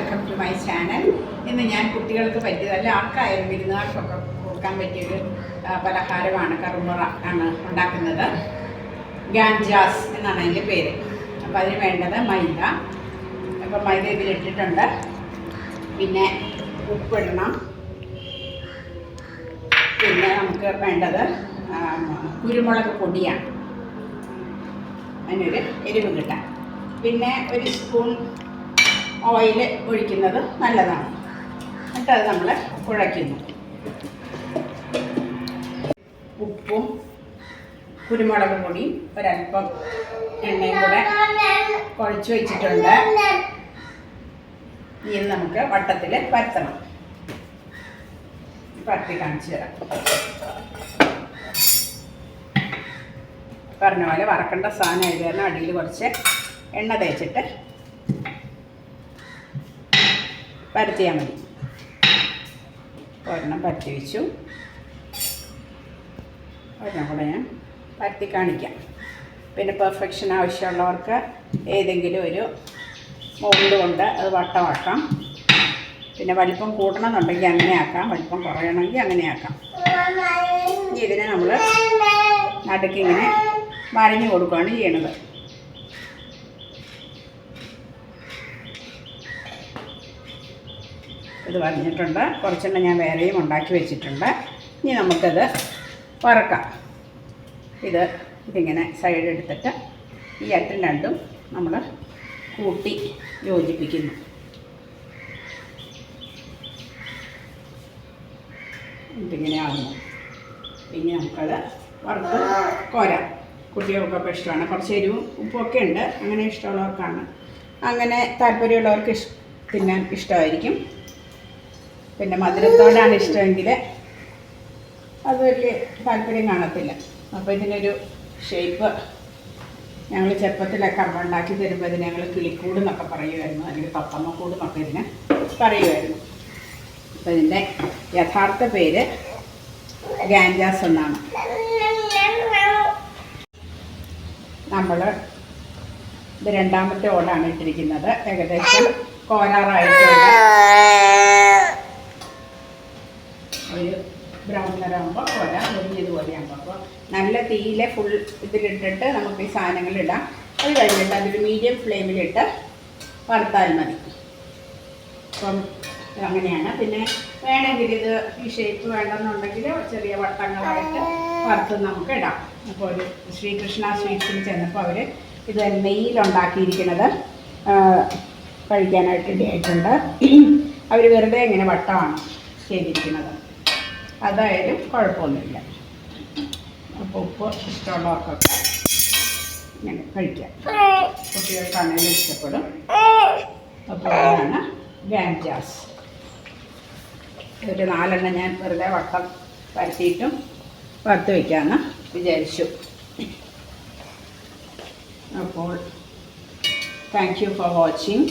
Welcome to my channel. ഇന്ന് ഞാൻ കുട്ടികൾക്ക് പറ്റിയതല്ല, ആർക്കായാലും വിരുന്നുകാർക്കൊക്കെ കൊടുക്കാൻ പറ്റിയൊരു പലഹാരമാണ്, കറുമുറ ആണ് ഉണ്ടാക്കുന്നത്. ഗാൻജാസ് എന്നാണ് അതിൻ്റെ പേര്. അപ്പോൾ അതിന് വേണ്ടത് മൈദ. അപ്പോൾ മൈദ ഇതിലിട്ടിട്ടുണ്ട്. പിന്നെ ഉപ്പിടണം. പിന്നെ നമുക്ക് വേണ്ടത് കുരുമുളക് പൊടിയാണ്, അതിനൊരു എരിവ് കിട്ടാൻ. പിന്നെ ഒരു സ്പൂൺ ഓയിൽ ഒഴിക്കുന്നത് നല്ലതാണ്. എന്നിട്ടത് നമ്മൾ കുഴയ്ക്കുന്നു. ഉപ്പും കുരുമുളക് പൊടിയും ഒരല്പം എണ്ണയും കൂടെ കുഴച്ച് വെച്ചിട്ടുണ്ട്. ഇത് നമുക്ക് വട്ടത്തിൽ പരത്തണം. പരത്തി കാണിച്ചു തരാം. പറഞ്ഞ പോലെ വറക്കേണ്ട സാധനം ആയത് കാരണം അടിയിൽ കുറച്ച് എണ്ണ തേച്ചിട്ട് പരത്തിയാൽ മതി. ഒരെണ്ണം പരത്തി വെച്ചു. ഒരെണ്ണം കൂടെ ഞാൻ പരത്തി കാണിക്കാം. പിന്നെ പെർഫെക്ഷൻ ആവശ്യമുള്ളവർക്ക് ഏതെങ്കിലും ഒരു മോൾഡ് കൊണ്ട് അത് വട്ടമാക്കാം. പിന്നെ വലിപ്പം കൂട്ടണമെന്നുണ്ടെങ്കിൽ അങ്ങനെ ആക്കാം, വലിപ്പം കുറയണമെങ്കിൽ അങ്ങനെ ആക്കാം. ഇതിനെ നമ്മൾ നടുക്കിങ്ങനെ വരഞ്ഞു കൊടുക്കുകയാണ് ചെയ്യണത്. ഇത് വരഞ്ഞിട്ടുണ്ട്. കുറച്ചെണ്ണം ഞാൻ വേറെയും ഉണ്ടാക്കി വെച്ചിട്ടുണ്ട്. ഇനി നമുക്കത് വറക്കാം. ഇതിങ്ങനെ സൈഡ് എടുത്തിട്ട് ഈ അറ്റം രണ്ടും നമ്മൾ കൂട്ടി യോജിപ്പിക്കുന്നു. ഇതിങ്ങനെ ആകുന്നു. പിന്നെ നമുക്കത് വറുത്ത് കോരാം. കുട്ടികൾക്കൊക്കെ ഇഷ്ടമാണ്. കുറച്ച് എരിവും ഉപ്പൊക്കെ ഉണ്ട്. അങ്ങനെ ഇഷ്ടമുള്ളവർക്കാണ്, അങ്ങനെ താല്പര്യമുള്ളവർക്ക് തിന്നാൻ ഇഷ്ടമായിരിക്കും. പിന്നെ മധുരത്തോടാണ് ഇഷ്ടമെങ്കിൽ അത് വലിയ താല്പര്യം കാണത്തില്ല. അപ്പോൾ ഇതിനൊരു ഷേപ്പ് ഞങ്ങൾ ചെറുപ്പത്തിലൊക്കെ അമ്മ ഉണ്ടാക്കി തരുമ്പോൾ ഇതിന് ഞങ്ങൾ കിളിക്കൂട് എന്നൊക്കെ പറയുമായിരുന്നു, അല്ലെങ്കിൽ പപ്പമ്മക്കൂട് എന്നൊക്കെ ഇതിനെ പറയുമായിരുന്നു. അപ്പോൾ ഇതിൻ്റെ യഥാർത്ഥ പേര് ഗാൻജാസ് എന്നാണ്. നമ്മൾ ഇത് രണ്ടാമത്തെ ഓടാണ് ഇട്ടിരിക്കുന്നത്. ഏകദേശം കോരാറായിട്ടുണ്ട്. ഒരു ബ്രൗൺ നിറമാകുമ്പോൾ കോര മുരിഞ്ഞതുപോലെയാകുമ്പോൾ, അപ്പോൾ നല്ല തീയിലെ ഫുൾ ഇതിലിട്ടിട്ട് നമുക്ക് ഈ സാധനങ്ങൾ ഇടാം. അത് കഴിഞ്ഞിട്ട് അതൊരു മീഡിയം ഫ്ലെയിമിലിട്ട് വറുത്താൽ മതി. അപ്പം അങ്ങനെയാണ്. പിന്നെ വേണമെങ്കിൽ ഇത് ഈ ഷേപ്പ് വേണമെന്നുണ്ടെങ്കിൽ ചെറിയ വട്ടങ്ങളായിട്ട് വറുത്ത് നമുക്ക് ഇടാം. അപ്പോൾ ഒരു ശ്രീകൃഷ്ണ സ്വീറ്റ്സിൽ ചെന്നപ്പോൾ അവർ ഇത് നെയ്യിലുണ്ടാക്കിയിരിക്കുന്നത് കഴിക്കാനായിട്ട് ഇടയായിട്ടുണ്ട്. അവർ വെറുതെ ഇങ്ങനെ വട്ടമാണ് ചെയ്തിരിക്കുന്നത്. അതായാലും കുഴപ്പമൊന്നുമില്ല. അപ്പോൾ ഉപ്പ് ഇഷ്ടമുള്ളവർക്കൊക്കെ ഇങ്ങനെ കഴിക്കാം. കുട്ടികൾക്കാണെങ്കിലും ഇഷ്ടപ്പെടും. അപ്പോൾ അതാണ് ഗാൻജാസ്. ഒരു 4 എണ്ണം ഞാൻ വെറുതെ വട്ടം പരത്തിയിട്ടും വറുത്ത് വയ്ക്കാമെന്ന് വിചാരിച്ചു. അപ്പോൾ താങ്ക് യു ഫോർ വാച്ചിങ്.